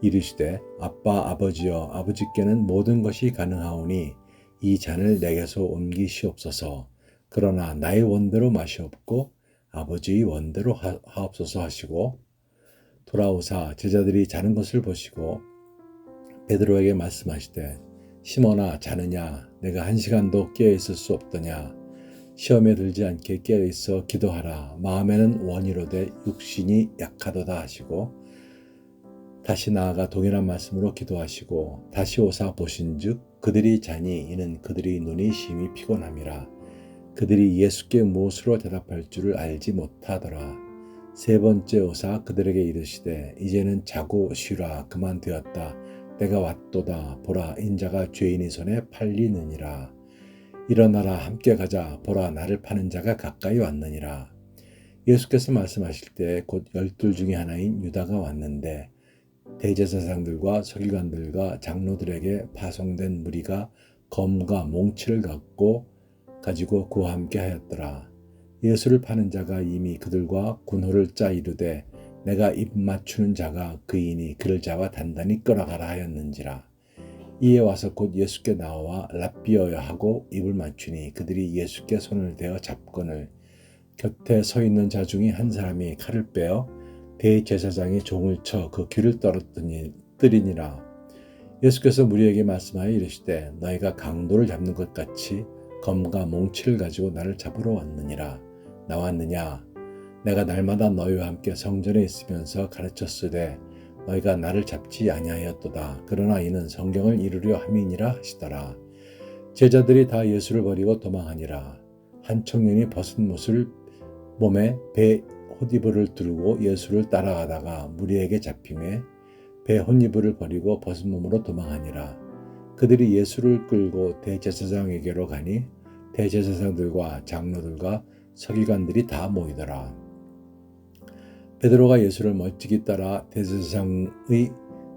이르시되 아빠 아버지여 아버지께는 모든 것이 가능하오니 이 잔을 내게서 옮기시옵소서. 그러나 나의 원대로 마시옵고 아버지의 원대로 하옵소서 하시고 돌아오사 제자들이 자는 것을 보시고 베드로에게 말씀하시되 시몬아 자느냐 내가 1시간도 깨어 있을 수 없더냐 시험에 들지 않게 깨어 있어 기도하라 마음에는 원이로되 육신이 약하도다 하시고 다시 나아가 동일한 말씀으로 기도하시고 다시 오사 보신즉 그들이 자니 이는 그들의 눈이 심히 피곤함이라 그들이 예수께 무엇으로 대답할 줄을 알지 못하더라. 세 번째 오사 그들에게 이르시되 이제는 자고 쉬라 그만 되었다. 때가 왔도다. 보라 인자가 죄인의 손에 팔리느니라. 일어나라 함께 가자. 보라 나를 파는 자가 가까이 왔느니라. 예수께서 말씀하실 때 곧 12 중에 하나인 유다가 왔는데 대제사장들과 서기관들과 장로들에게 파송된 무리가 검과 몽치를 가지고 그와 함께 하였더라. 예수를 파는 자가 이미 그들과 군호를 짜 이르되 내가 입 맞추는 자가 그이니 그를 잡아 단단히 끌어가라 하였는지라. 이에 와서 곧 예수께 나와 랍비어야 하고 입을 맞추니 그들이 예수께 손을 대어 잡거늘 곁에 서 있는 자 중에 한 사람이 칼을 빼어 대제사장이 종을 쳐 그 귀를 떨어뜨리니라. 예수께서 무리에게 말씀하여 이르시되 너희가 강도를 잡는 것 같이 검과 몽치를 가지고 나를 잡으러 왔느니라. 나왔느냐? 내가 날마다 너희와 함께 성전에 있으면서 가르쳤으되 너희가 나를 잡지 아니하였도다. 그러나 이는 성경을 이루려 함이니라 하시더라. 제자들이 다 예수를 버리고 도망하니라. 한 청년이 벗은 못을 몸에 배 헛이불을 두르고 예수를 따라가다가 무리에게 잡힘에 배 헛이불을 버리고 벗은 몸으로 도망하니라. 그들이 예수를 끌고 대제사장에게로 가니 대제사장들과 장로들과 서기관들이 다 모이더라. 베드로가 예수를 멀찍이 따라 대제사장의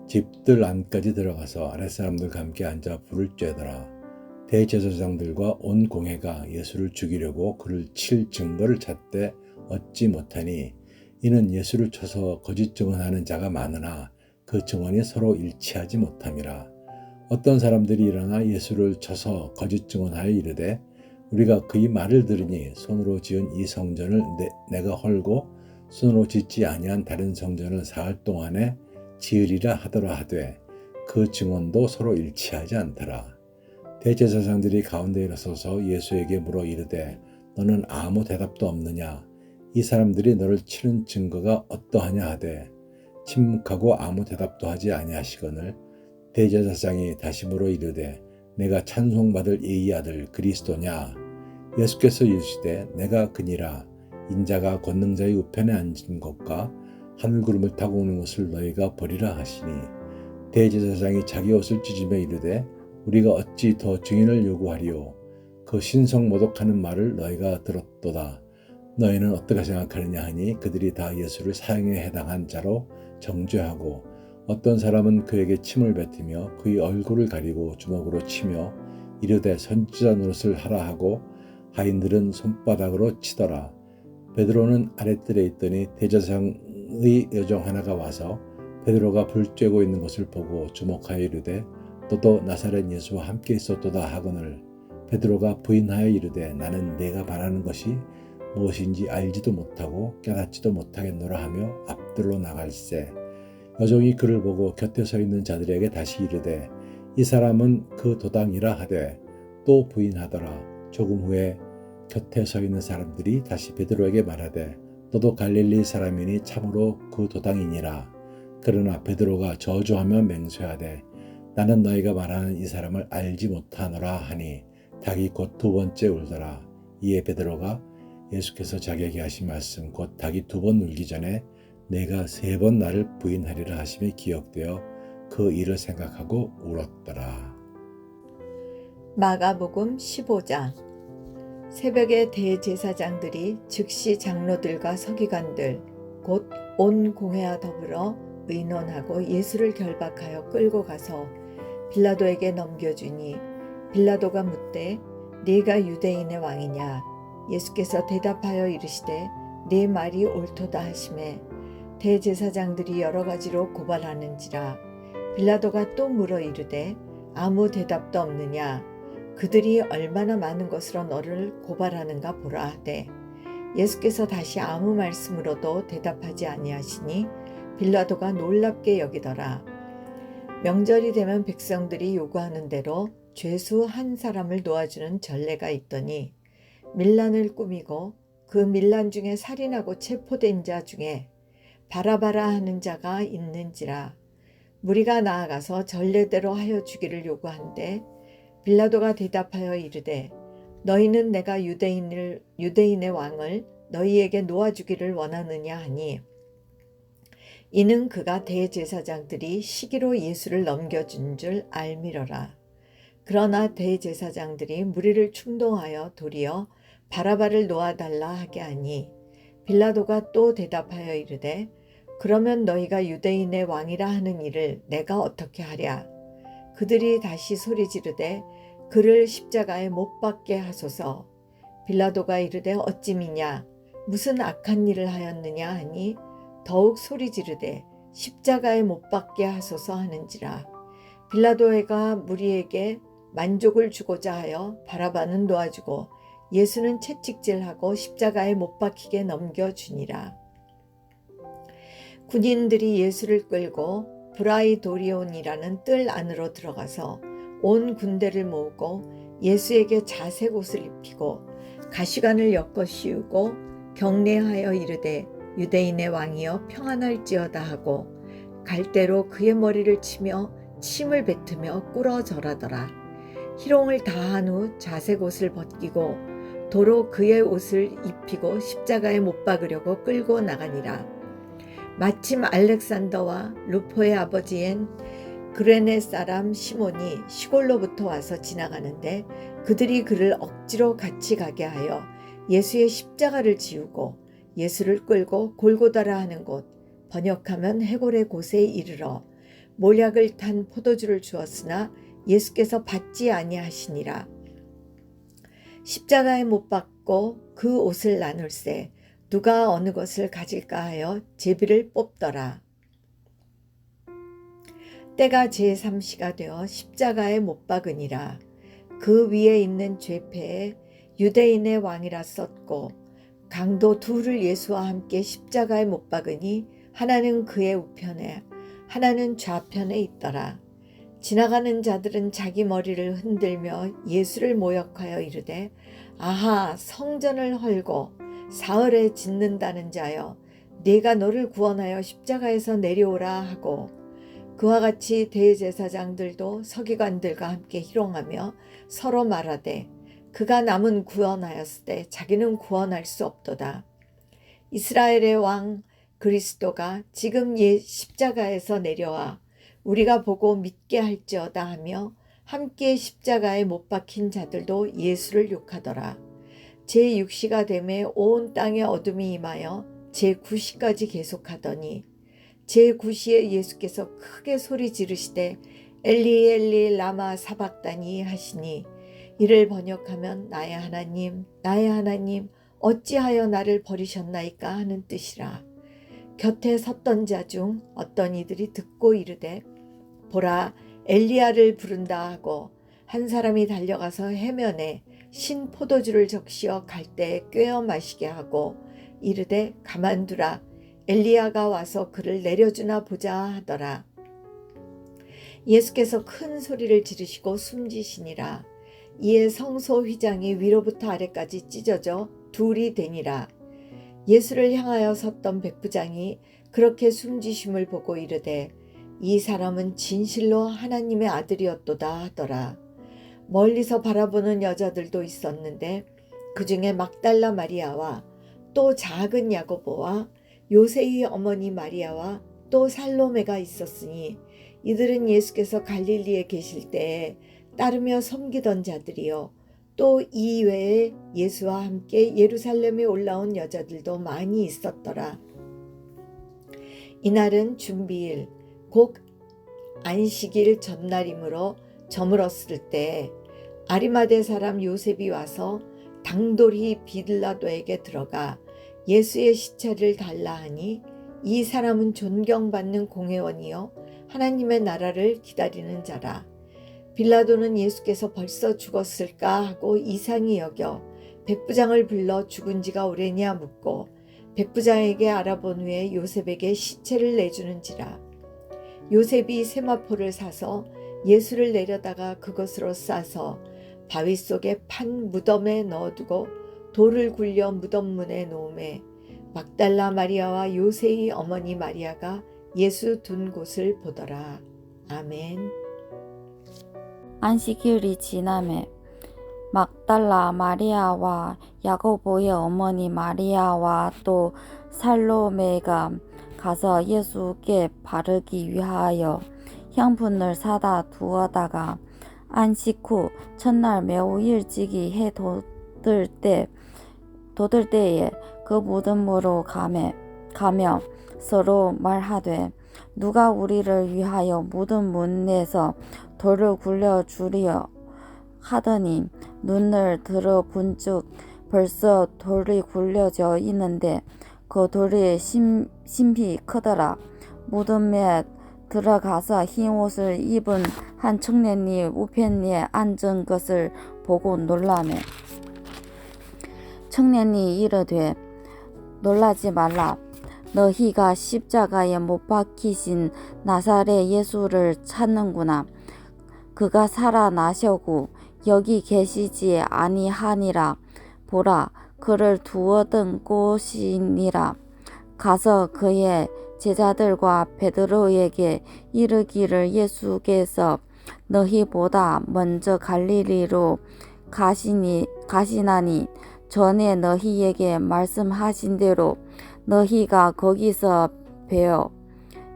집들 안까지 들어가서 아랫사람들과 함께 앉아 불을 쬐더라. 대제사장들과 온 공회가 예수를 죽이려고 그를 칠 증거를 찾되 얻지 못하니 이는 예수를 쳐서 거짓 증언하는 자가 많으나 그 증언이 서로 일치하지 못함이라. 어떤 사람들이 일어나 예수를 쳐서 거짓 증언하여 이르되 우리가 그의 말을 들으니 손으로 지은 이 성전을 내가 헐고 손으로 짓지 아니한 다른 성전을 사흘 동안에 지으리라 하더라 하되 그 증언도 서로 일치하지 않더라. 대제사장들이 가운데 일어서서 예수에게 물어 이르되 너는 아무 대답도 없느냐? 이 사람들이 너를 치는 증거가 어떠하냐 하되 침묵하고 아무 대답도 하지 아니하시거늘 대제사장이 다시 물어 이르되 내가 찬송받을 이 아들 그리스도냐? 예수께서 이르시되 내가 그니라. 인자가 권능자의 우편에 앉은 것과 하늘구름을 타고 오는 것을 너희가 보리라 하시니 대제사장이 자기 옷을 찢으며 이르되 우리가 어찌 더 증인을 요구하리요? 그 신성 모독하는 말을 너희가 들었도다. 너희는 어떻게 생각하느냐 하니 그들이 다 예수를 사형에 해당한 자로 정죄하고 어떤 사람은 그에게 침을 뱉으며 그의 얼굴을 가리고 주먹으로 치며 이르되 선지자 노릇을 하라 하고 하인들은 손바닥으로 치더라. 베드로는 아랫뜰에 있더니 대제사장의 여종 하나가 와서 베드로가 불 쬐고 있는 것을 보고 주목하여 이르되 너도 나사렛 예수와 함께 있었도다 하거늘 베드로가 부인하여 이르되 나는 네가 말하는 것이 무엇인지 알지도 못하고 깨닫지도 못하겠노라 하며 앞들로 나갈새 여종이 그를 보고 곁에 서 있는 자들에게 다시 이르되 이 사람은 그 도당이라 하되 또 부인하더라. 조금 후에 곁에 서 있는 사람들이 다시 베드로에게 말하되 너도 갈릴리 사람이니 참으로 그 도당이니라. 그러나 베드로가 저주하며 맹세하되 나는 너희가 말하는 이 사람을 알지 못하노라 하니 닭이 곧 2번째 울더라. 이에 베드로가 예수께서 자기에게 하신 말씀 곧 닭이 2번 울기 전에 내가 3번 나를 부인하리라 하심이 기억되어 그 일을 생각하고 울었더라. 마가복음 15장. 새벽에 대제사장들이 즉시 장로들과 서기관들 곧 온 공회와 더불어 의논하고 예수를 결박하여 끌고 가서 빌라도에게 넘겨주니 빌라도가 묻되 네가 유대인의 왕이냐? 예수께서 대답하여 이르시되 네 말이 옳도다 하시매 대제사장들이 여러 가지로 고발하는지라. 빌라도가 또 물어 이르되 아무 대답도 없느냐? 그들이 얼마나 많은 것으로 너를 고발하는가 보라 하되 예수께서 다시 아무 말씀으로도 대답하지 아니하시니 빌라도가 놀랍게 여기더라. 명절이 되면 백성들이 요구하는 대로 죄수 한 사람을 놓아주는 전례가 있더니 밀란을 꾸미고 그 밀란 중에 살인하고 체포된 자 중에 바라바라 하는 자가 있는지라. 무리가 나아가서 전례대로 하여 주기를 요구한데 빌라도가 대답하여 이르되 너희는 내가 유대인의 왕을 너희에게 놓아주기를 원하느냐 하니 이는 그가 대제사장들이 시기로 예수를 넘겨준 줄 알미러라. 그러나 대제사장들이 무리를 충동하여 도리어 바라바를 놓아달라 하게 하니 빌라도가 또 대답하여 이르되 그러면 너희가 유대인의 왕이라 하는 일을 내가 어떻게 하랴? 그들이 다시 소리 지르되 그를 십자가에 못 박게 하소서. 빌라도가 이르되 어찌미냐? 무슨 악한 일을 하였느냐 하니 더욱 소리 지르되 십자가에 못 박게 하소서 하는지라. 빌라도가 무리에게 만족을 주고자 하여 바라바는 놓아주고 예수는 채찍질하고 십자가에 못 박히게 넘겨주니라. 군인들이 예수를 끌고 브라이도리온이라는 뜰 안으로 들어가서 온 군대를 모으고 예수에게 자색 옷을 입히고 가시관을 엮어 씌우고 경례하여 이르되 유대인의 왕이여 평안할지어다 하고 갈대로 그의 머리를 치며 침을 뱉으며 꿇어 절하더라. 희롱을 다한 후 자색 옷을 벗기고 도로 그의 옷을 입히고 십자가에 못 박으려고 끌고 나가니라. 마침 알렉산더와 루포의 아버지인 그레네 사람 시몬이 시골로부터 와서 지나가는데 그들이 그를 억지로 같이 가게 하여 예수의 십자가를 지우고 예수를 끌고 골고다라 하는 곳, 번역하면 해골의 곳에 이르러 몰약을 탄 포도주를 주었으나 예수께서 받지 아니하시니라. 십자가에 못 박고 그 옷을 나눌세 누가 어느 것을 가질까 하여 제비를 뽑더라. 때가 제3시가 되어 십자가에 못 박으니라. 그 위에 있는 죄패에 유대인의 왕이라 썼고 강도 둘을 예수와 함께 십자가에 못 박으니 하나는 그의 우편에 하나는 좌편에 있더라. 지나가는 자들은 자기 머리를 흔들며 예수를 모욕하여 이르되 아하 성전을 헐고 사흘에 짓는다는 자여 네가 너를 구원하여 십자가에서 내려오라 하고 그와 같이 대제사장들도 서기관들과 함께 희롱하며 서로 말하되 그가 남은 구원하였을 때 자기는 구원할 수 없도다. 이스라엘의 왕 그리스도가 지금 십자가에서 내려와 우리가 보고 믿게 할지어다 하며 함께 십자가에 못 박힌 자들도 예수를 욕하더라. 제6시가 되매 온 땅에 어둠이 임하여 제9시까지 계속하더니 제9시에 예수께서 크게 소리 지르시되 엘리 엘리 라마 사박다니 하시니 이를 번역하면 나의 하나님 어찌하여 나를 버리셨나이까 하는 뜻이라. 곁에 섰던 자 중 어떤 이들이 듣고 이르되 보라 엘리야를 부른다 하고 한 사람이 달려가서 해면에 신 포도주를 적시어 갈대에 꿰어 마시게 하고 이르되 가만두라 엘리야가 와서 그를 내려주나 보자 하더라. 예수께서 큰 소리를 지르시고 숨지시니라. 이에 성소 휘장이 위로부터 아래까지 찢어져 둘이 되니라. 예수를 향하여 섰던 백부장이 그렇게 숨지심을 보고 이르되 이 사람은 진실로 하나님의 아들이었도다 하더라. 멀리서 바라보는 여자들도 있었는데 그 중에 막달라 마리아와 또 작은 야고보와 요세의 어머니 마리아와 또 살로메가 있었으니 이들은 예수께서 갈릴리에 계실 때에 따르며 섬기던 자들이요 또 이 외에 예수와 함께 예루살렘에 올라온 여자들도 많이 있었더라. 이날은 준비일 곧 안식일 전날이므로 저물었을 때 아리마대 사람 요셉이 와서 당돌이 빌라도에게 들어가 예수의 시체를 달라 하니 이 사람은 존경받는 공회원이요 하나님의 나라를 기다리는 자라. 빌라도는 예수께서 벌써 죽었을까 하고 이상히 여겨 백부장을 불러 죽은 지가 오래냐 묻고 백부장에게 알아본 후에 요셉에게 시체를 내주는지라. 요셉이 세마포를 사서 예수를 내려다가 그것으로 싸서 바위 속에 판 무덤에 넣어두고 돌을 굴려 무덤 문에 놓음에 막달라 마리아와 요새의 어머니 마리아가 예수 둔 곳을 보더라. 아멘. 안식일이 지남에 막달라 마리아와 야고보의 어머니 마리아와 또 살로메가 가서 예수께 바르기 위하여 향분을 사다 두어다가 안식 후 첫날 매우 일찍이 해 돋을 때에 그 무덤으로 가며 서로 말하되 누가 우리를 위하여 무덤 문에서 돌을 굴려 주리여 하더니 눈을 들어 본즉 벌써 돌이 굴려져 있는데 그 돌이 심히 크더라. 무덤에 들어가서 흰 옷을 입은 한 청년이 우편에 앉은 것을 보고 놀라매 청년이 이르되 놀라지 말라. 너희가 십자가에 못 박히신 나사렛 예수를 찾는구나. 그가 살아나셔고 여기 계시지 아니하니라. 보라, 그를 두어둔 곳이니라. 가서 그의 제자들과 베드로에게 이르기를 예수께서 너희보다 먼저 갈릴리로 가시나니 전에 너희에게 말씀하신 대로 너희가 거기서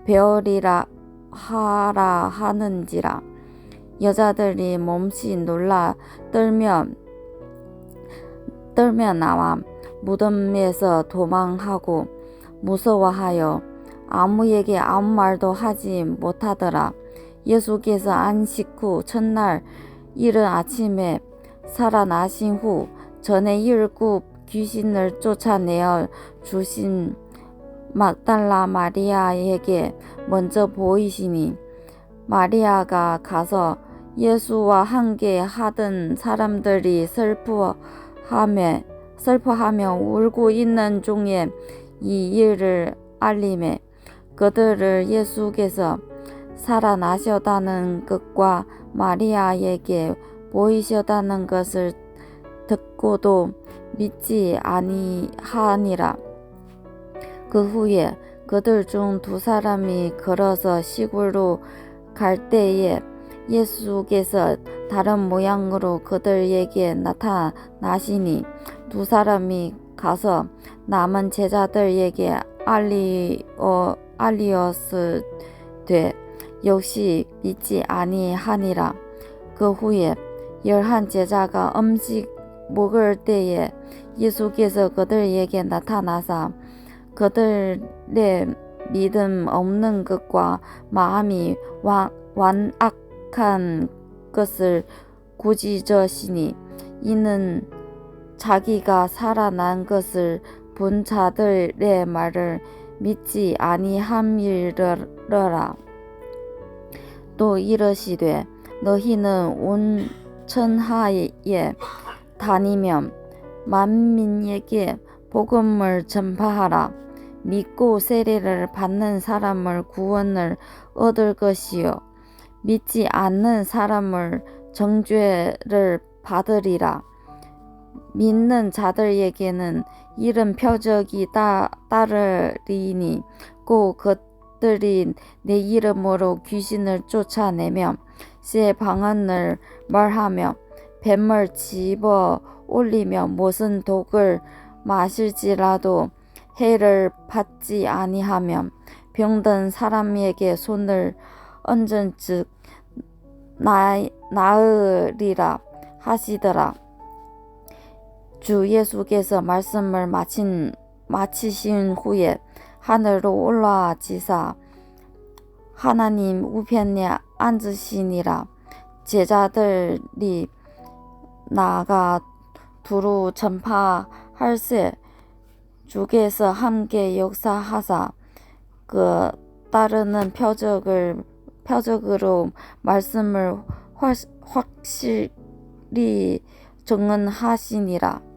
배우리라 하라 하는지라. 여자들이 몹시 놀라 떨며 나와 무덤에서 도망하고 무서워하여 아무에게 아무 말도 하지 못하더라. 예수께서 안식 후 첫날 이른 아침에 살아나신 후 전에 7 귀신을 쫓아내어 주신 막달라 마리아에게 먼저 보이시니 마리아가 가서 예수와 함께 하던 사람들이 슬퍼하며 울고 있는 중에 이 일을 알림해 그들을 예수께서 살아나셨다는 것과 마리아에게 보이셨다는 것을 듣고도 믿지 아니하니라. 그 후에 그들 중 2 사람이 걸어서 시골로 갈 때에 예수께서 다른 모양으로 그들에게 나타나시니 2 사람이 가서 남은 제자들에게 알리었으되 역시 믿지 아니하니라. 그 후에 11 제자가 음식 먹을 때에 예수께서 그들에게 나타나사 그들의 믿음 없는 것과 마음이 완악한 것을 꾸짖으시니 이는 자기가 살아난 것을 본 자들의 말을 믿지 아니함이러라. 또 이르시되 너희는 온 천하에 다니며 만민에게 복음을 전파하라. 믿고 세례를 받는 사람을 구원을 얻을 것이요 믿지 않는 사람을 정죄를 받으리라. 믿는 자들에게는 이런 표적이 따르리니 곧 그들이 내 이름으로 귀신을 쫓아내며 새 방언을 말하며 뱀을 집어 올리며 무슨 독을 마실지라도 해를 받지 아니하며 병든 사람에게 손을 얹은즉 나으리라 하시더라. 주 예수께서 말씀을 마치신 후에 하늘로 올라지사 하나님 우편에 앉으시니라. 제자들이 나가 두루 전파할세 주께서 함께 역사하사 그 따르는 표적으로 말씀을 확실히 증언하시니라.